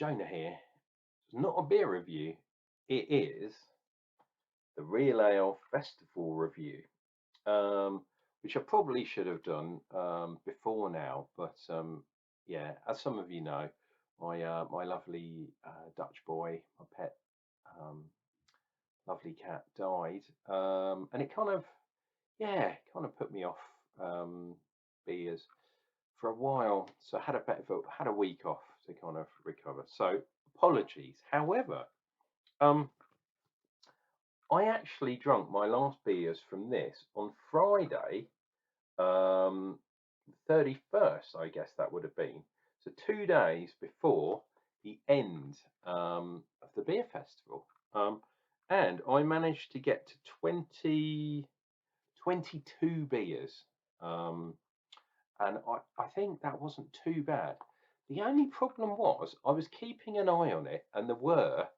Jonah here. It's not a beer review. It is the Real Ale Festival review, which I probably should have done before now. But yeah, as some of you know, my lovely Dutch boy, my pet, um, lovely cat, died, and it kind of put me off beers for a while. So I had a week off to kind of recover. So apologies. However, um, I actually drank my last beers from this on Friday, 31st, I guess that would have been. So 2 days before the end of the beer festival. And I managed to get to 22 beers. Um, and I think that wasn't too bad. The only problem was I was keeping an eye on it, and there were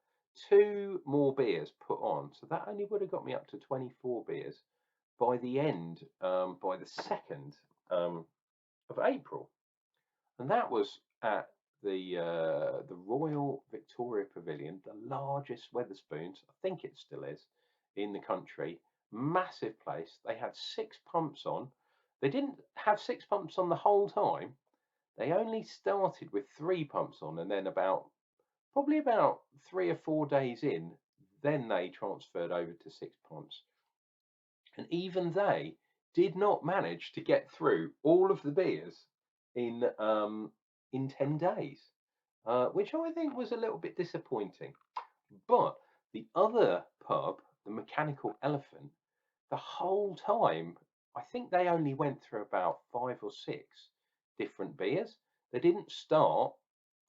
two more beers put on, so that only would have got me up to 24 beers by the end, by the 2nd of April, and that was at the Royal Victoria Pavilion, the largest Wetherspoons, I think it still is, in the country. Massive place. They had six pumps on. They didn't have six pumps on the whole time. They only started with three pumps on, and then probably about 3 or 4 days in, then they transferred over to six pumps. And even they did not manage to get through all of the beers in 10 days, which I think was a little bit disappointing. But the other pub, the Mechanical Elephant, the whole time, I think they only went through about 5 or 6 different beers. They didn't start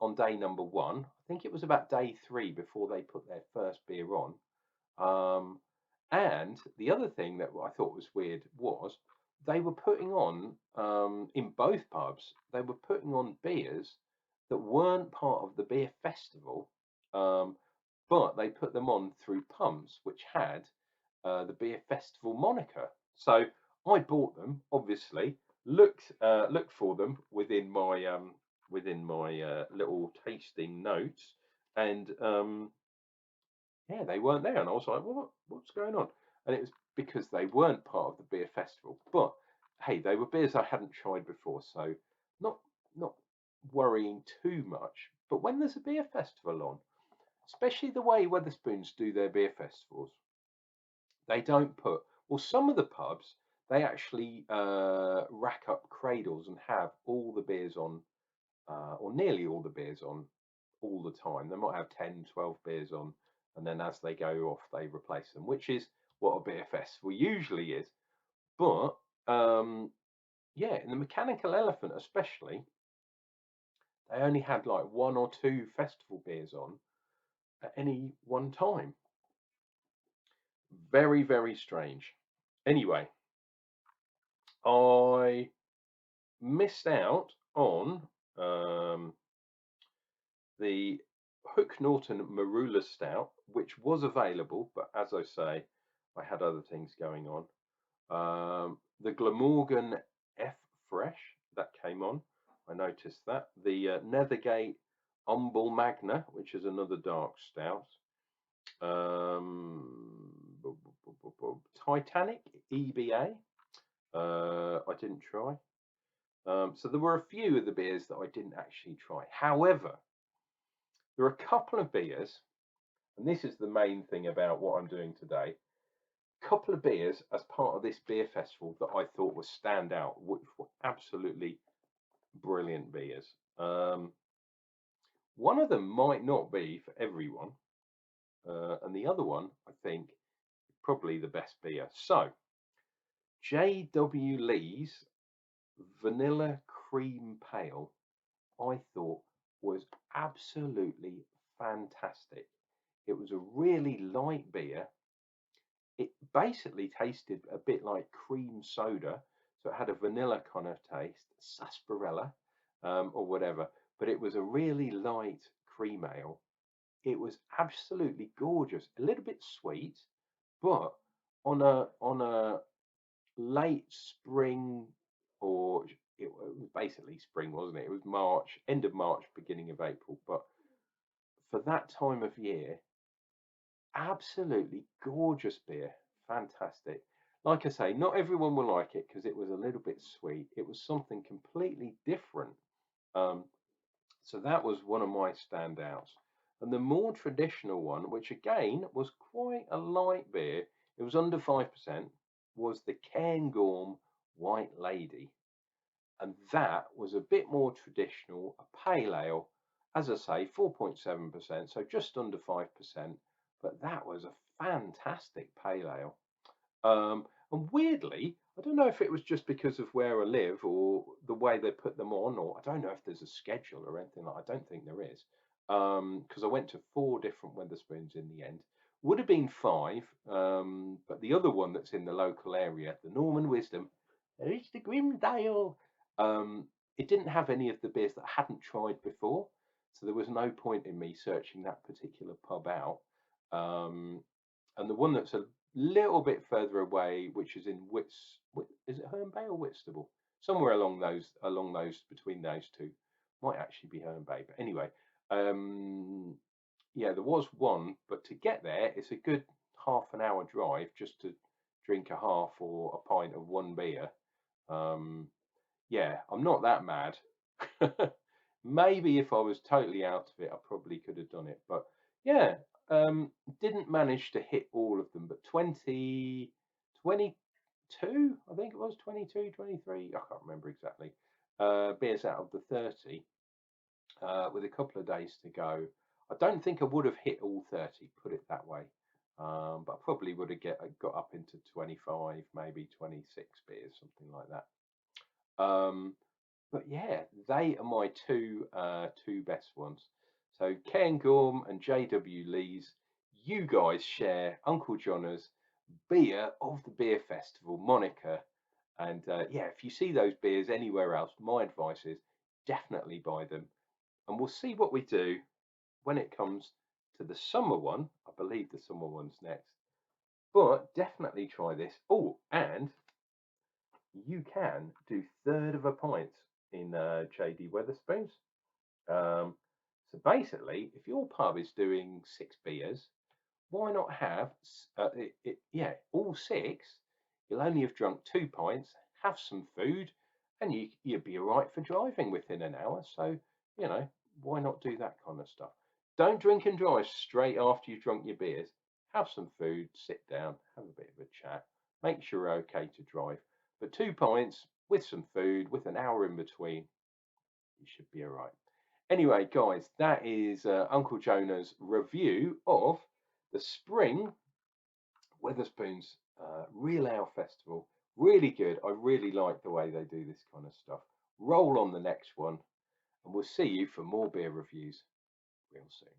on day number one. I think it was about day three before they put their first beer on. Um, and the other thing that I thought was weird was they were putting on, in both pubs, they were putting on beers that weren't part of the beer festival, um, but they put them on through pumps which had the beer festival moniker. So I bought them, obviously, looked for them within my little tasting notes, and yeah, they weren't there, and I was like, what's going on? And it was because they weren't part of the beer festival. But hey, they were beers I hadn't tried before, so not not worrying too much. But when there's a beer festival on, especially the way Wetherspoons do their beer festivals, they don't put, well, some of the pubs, they actually rack up cradles and have all the beers on, or nearly all the beers on, all the time. They might have 10, 12 beers on, and then as they go off, they replace them, which is what a beer festival usually is. But yeah, in the Mechanical Elephant, especially, they only had like one or two festival beers on at any one time. Very, very strange. Anyway, I missed out on the Hook Norton Marula Stout, which was available, but as I say, I had other things going on. The Glamorgan F Fresh that came on, I noticed that. The Nethergate Humble Magna, which is another dark stout. Um, Titanic EBA, I didn't try. So there were a few of the beers that I didn't actually try. However, there are a couple of beers, and this is the main thing about what I'm doing today. A couple of beers as part of this beer festival that I thought would stand out, which were absolutely brilliant beers. One of them might not be for everyone, and the other one, I think, probably the best beer. So, J.W. Lee's Vanilla Cream Pale, I thought was absolutely fantastic. It was a really light beer. It basically tasted a bit like cream soda, so it had a vanilla kind of taste, sarsaparilla, or whatever. But it was a really light cream ale. It was absolutely gorgeous. A little bit sweet, but on a late spring, or it was basically spring, wasn't it? It was March, end of March, beginning of April. But for that time of year, absolutely gorgeous beer. Fantastic. Like I say, not everyone will like it because it was a little bit sweet. It was something completely different. Um, so that was one of my standouts. And the more traditional one, which again was quite a light beer, it was under 5%, was the Cairngorm White Lady. And that was a bit more traditional, a pale ale, as I say, 4.7%, so just under 5%. But that was a fantastic pale ale. And weirdly, I don't know if it was just because of where I live or the way they put them on, or I don't know if there's a schedule or anything like. I don't think there is, because I went to 4 different Wetherspoons in the end. Would have been 5, but the other one that's in the local area, the Norman Wisdom, it's the Grimdale. Um, it didn't have any of the beers that I hadn't tried before, so there was no point in me searching that particular pub out. Um, and the one that's a little bit further away, which is in is it Herne Bay or Whitstable? Somewhere along those between those two, might actually be Herne Bay. But anyway, um, yeah, there was one, but to get there, it's a good half an hour drive just to drink a half or a pint of one beer. Um, yeah, I'm not that mad. Maybe if I was totally out of it, I probably could have done it. But yeah, didn't manage to hit all of them. But 22, I think it was 22, 23. I can't remember exactly. Beers out of the 30 with a couple of days to go. I don't think I would have hit all 30, put it that way. But I probably would have got up into 25, maybe 26 beers, something like that. But yeah, they are my two best ones. So Ken Gorm and JW Lee's, you guys share Unclejona's beer of the beer festival moniker. And yeah, if you see those beers anywhere else, my advice is definitely buy them. And we'll see what we do when it comes to the summer one. I believe the summer one's next. But definitely try this. Oh, and you can do third of a pint in JD Wetherspoons. Um, so basically, if your pub is doing 6 beers, why not have yeah, all 6? You'll only have drunk 2 pints, have some food, and you'd be all right for driving within an hour. So you know, why not do that kind of stuff? Don't drink and drive straight after you've drunk your beers. Have some food, sit down, have a bit of a chat, make sure you're okay to drive. But 2 pints with some food, with an hour in between, you should be all right. Anyway, guys, that is Unclejona's review of the Spring Wetherspoons Real Ale Festival. Really good. I really like the way they do this kind of stuff. Roll on the next one, and we'll see you for more beer reviews real soon.